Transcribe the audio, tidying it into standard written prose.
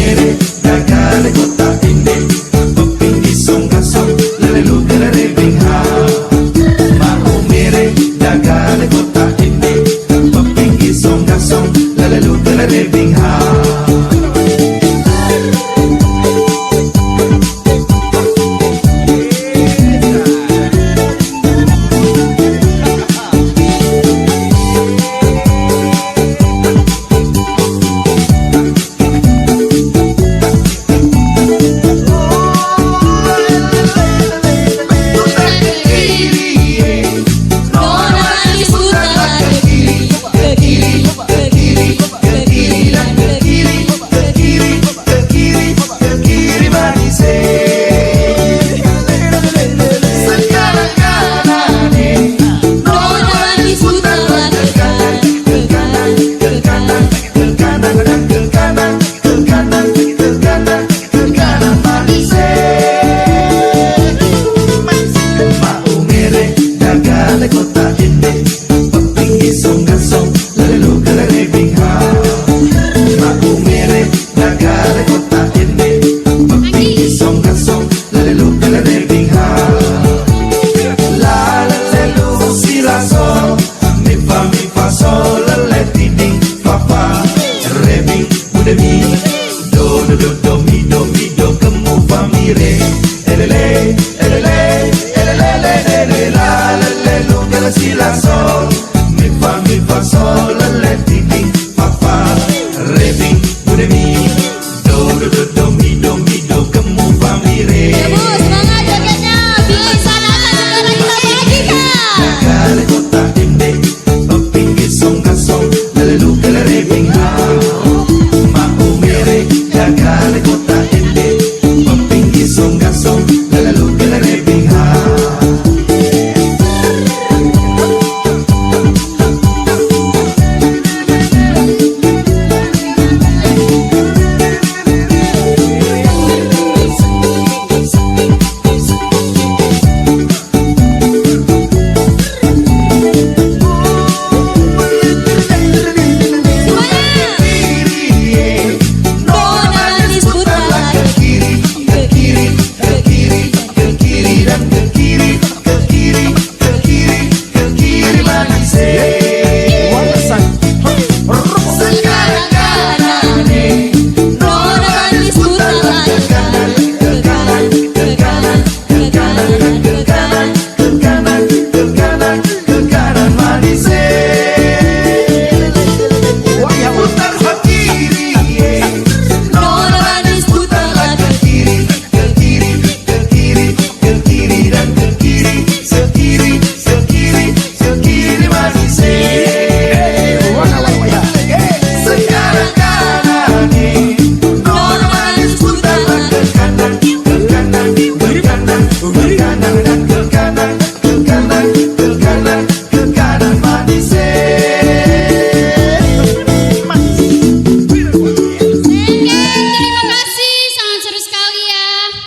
mere daga le kota ini pepinggi song kasong lelelu kelere bingha mau mere daga le kota ini pepinggi song kasong lelelu kelere bingha kota ini pepinggi song kasong lelelu kelere bingha mau mere daga le kota ini pepinggi song kasong lelelu kelere bingha la lelelu si la sol mi fa sol le ti di fa fa re mi ude mi do mi do kemu fa mi re elele elele elele elele la si la sol mi fa sol le ti di